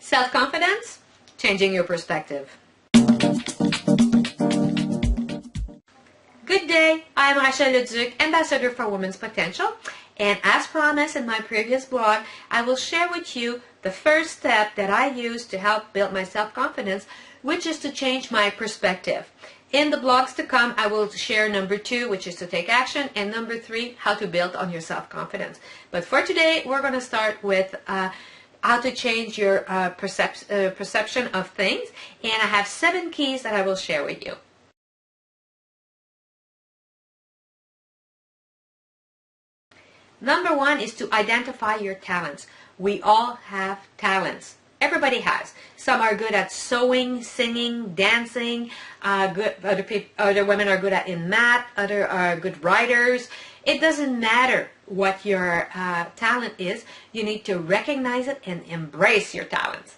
Self-confidence, changing your perspective. Good day, I'm Rachel Leduc, Ambassador for Women's Potential, and as promised in my previous blog, I will share with you the first step that I use to help build my self-confidence, which is to change my perspective. In the blogs to come, I will share number 2, which is to take action, and number 3, how to build on your self-confidence. But for today, we're going to start with how to change your perception of things, and I have 7 keys that I will share with you. Number 1 is to identify your talents. We all have talents. Everybody has. Some are good at sewing, singing, dancing. Other women are good at in math. Other are good writers. It doesn't matter what your talent is. You need to recognize it and embrace your talents.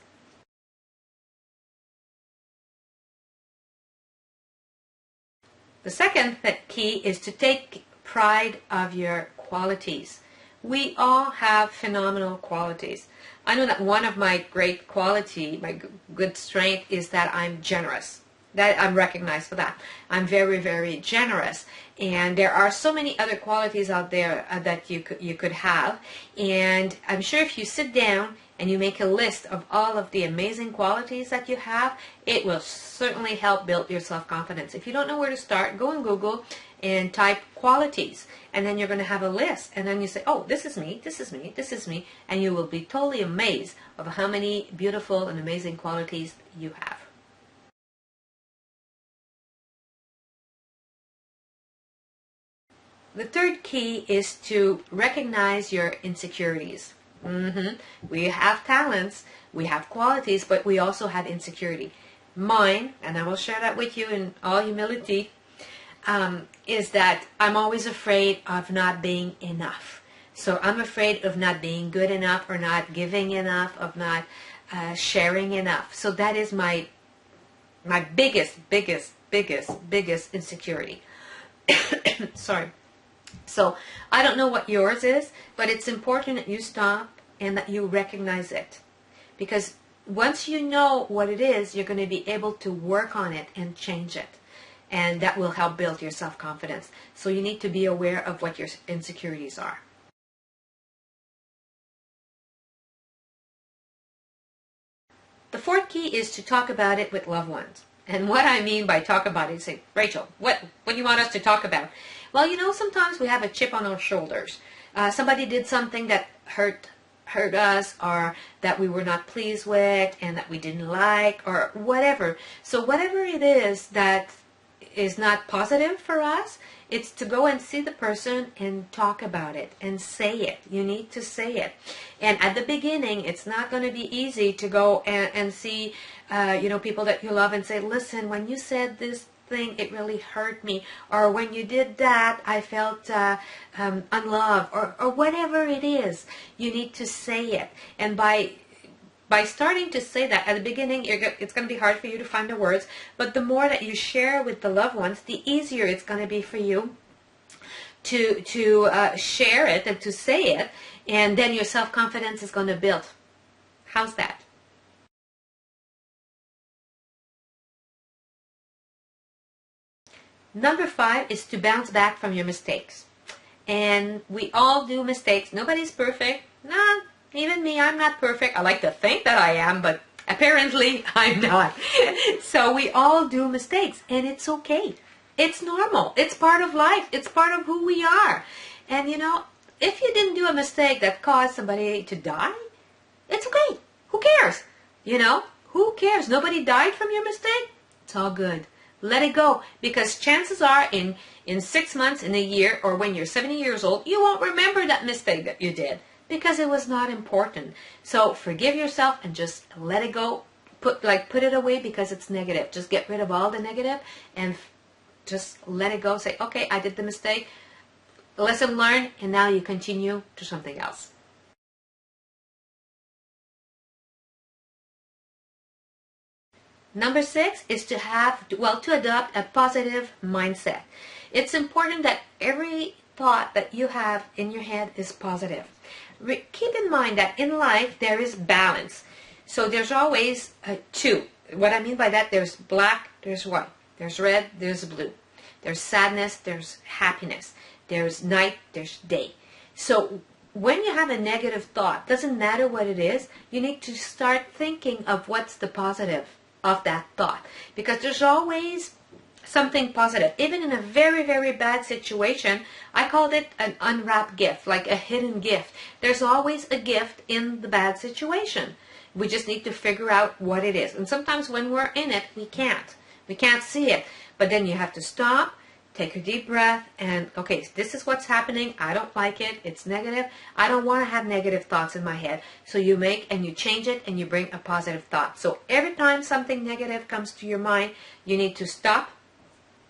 The second key is to take pride of your qualities. We all have phenomenal qualities. I know that one of my great quality, my good strength, is that I'm generous. That I'm recognized for that. I'm very, very generous. And there are so many other qualities out there that you could have. And I'm sure if you sit down and you make a list of all of the amazing qualities that you have, it will certainly help build your self-confidence. If you don't know where to start, go on Google and type qualities, and then you're going to have a list, and then you say, oh, this is me, this is me, this is me, and you will be totally amazed of how many beautiful and amazing qualities you have. The third key is to recognize your insecurities. We have talents, we have qualities, but we also have insecurity. Mine, and I will share that with you in all humility, is that I'm always afraid of not being enough. So I'm afraid of not being good enough, or not giving enough, of not sharing enough. So that is my biggest insecurity. Sorry. So I don't know what yours is, but it's important that you stop and that you recognize it. Because once you know what it is, you're going to be able to work on it and change it. And that will help build your self-confidence. So you need to be aware of what your insecurities are. The fourth key is to talk about it with loved ones. And what I mean by talk about it is say, Rachel, what do you want us to talk about? Well, you know, sometimes we have a chip on our shoulders. Somebody did something that hurt us, or that we were not pleased with, and that we didn't like, or whatever. So whatever it is that is not positive for us, it's to go and see the person and talk about it and say it. You need to say it. And at the beginning, it's not going to be easy to go and see people that you love and say, listen, when you said this thing, it really hurt me, or when you did that, I felt unloved, or whatever it is. You need to say it. And by starting to say that at the beginning, it's going to be hard for you to find the words, but the more that you share with the loved ones, the easier it's going to be for you to share it and to say it, and then your self-confidence is going to build. How's that? Number 5 is to bounce back from your mistakes. And we all do mistakes. Nobody's perfect. Nah, even me, I'm not perfect. I like to think that I am, but apparently I'm not. So we all do mistakes, and it's okay. It's normal. It's part of life. It's part of who we are. And you know, if you didn't do a mistake that caused somebody to die, it's okay. Who cares? You know, who cares? Nobody died from your mistake. It's all good. Let it go, because chances are in 6 months, in a year, or when you're 70 years old, you won't remember that mistake that you did, because it was not important. So forgive yourself and just let it go. Put it away, because it's negative. Just get rid of all the negative and just let it go. Say, okay, I did the mistake. Lesson learned, and now you continue to something else. Number 6 is to adopt a positive mindset. It's important that every thought that you have in your head is positive. Keep in mind that in life there is balance. So there's always two. What I mean by that, there's black, there's white. There's red, there's blue. There's sadness, there's happiness. There's night, there's day. So when you have a negative thought, doesn't matter what it is, you need to start thinking of what's the positive of that thought. Because there's always something positive. Even in a very, very bad situation, I called it an unwrapped gift, like a hidden gift. There's always a gift in the bad situation. We just need to figure out what it is. And sometimes when we're in it, we can't. We can't see it. But then you have to stop, take a deep breath, and okay, this is what's happening. I don't like it. It's negative. I don't want to have negative thoughts in my head. So you make and you change it and you bring a positive thought. So every time something negative comes to your mind, you need to stop,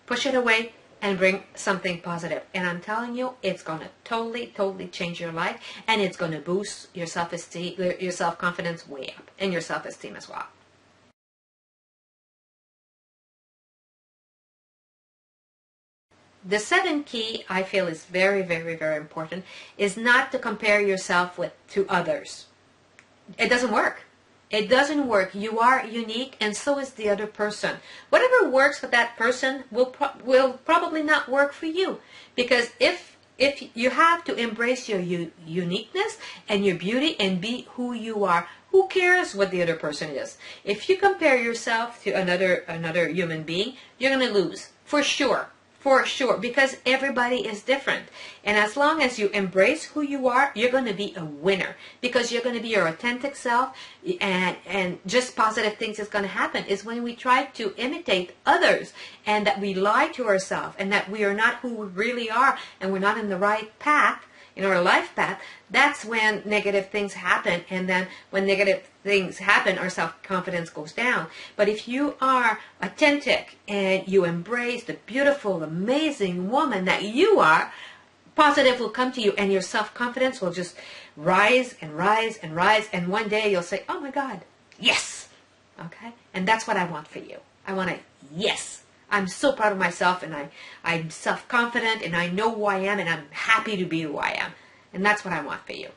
push it away, and bring something positive. And I'm telling you, it's going to totally, totally change your life, and it's going to boost your self-esteem, your self-confidence way up, and your self-esteem as well. The seventh key I feel is very, very, very important is not to compare yourself to others. It doesn't work. It doesn't work. You are unique, and so is the other person. Whatever works for that person will probably not work for you. Because if you have to embrace your uniqueness and your beauty and be who you are, who cares what the other person is? If you compare yourself to another human being, you're going to lose, for sure. For sure, because everybody is different. And as long as you embrace who you are, you're going to be a winner, because you're going to be your authentic self, and just positive things is going to happen. Is when we try to imitate others and that we lie to ourselves and that we are not who we really are and we're not in the right path, in our life path, that's when negative things happen. And then when negative things happen, our self-confidence goes down. But if you are authentic and you embrace the beautiful, amazing woman that you are, positive will come to you, and your self-confidence will just rise and rise and rise. And one day you'll say, oh my God, yes. Okay? And that's what I want for you. I want a yes. I'm so proud of myself, and I'm self-confident, and I know who I am, and I'm happy to be who I am. And that's what I want for you.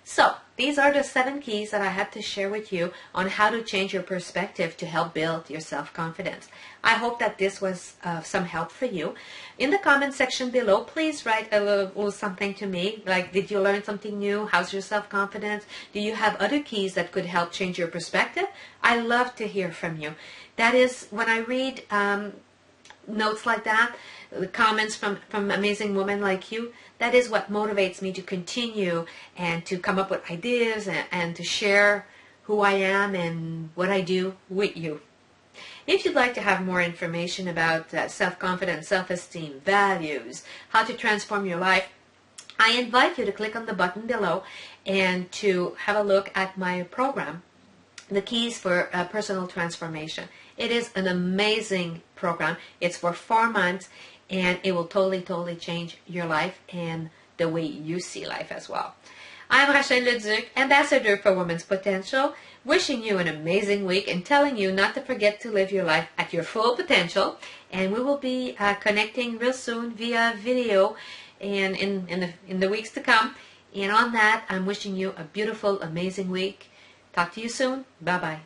So, these are the 7 keys that I had to share with you on how to change your perspective to help build your self-confidence. I hope that this was some help for you. In the comment section below, please write a little something to me, like, did you learn something new? How's your self-confidence? Do you have other keys that could help change your perspective? I love to hear from you. That is, when I read notes like that, the comments from amazing women like you, that is what motivates me to continue and to come up with ideas and to share who I am and what I do with you. If you'd like to have more information about self-confidence, self-esteem, values, how to transform your life, I invite you to click on the button below and to have a look at my program, The Keys for Personal Transformation. It is an amazing program. It's for 4 months, and it will totally, totally change your life and the way you see life as well. I'm Rachel Leduc, Ambassador for Women's Potential, wishing you an amazing week and telling you not to forget to live your life at your full potential. And we will be connecting real soon via video and in the weeks to come. And on that, I'm wishing you a beautiful, amazing week. Talk to you soon. Bye-bye.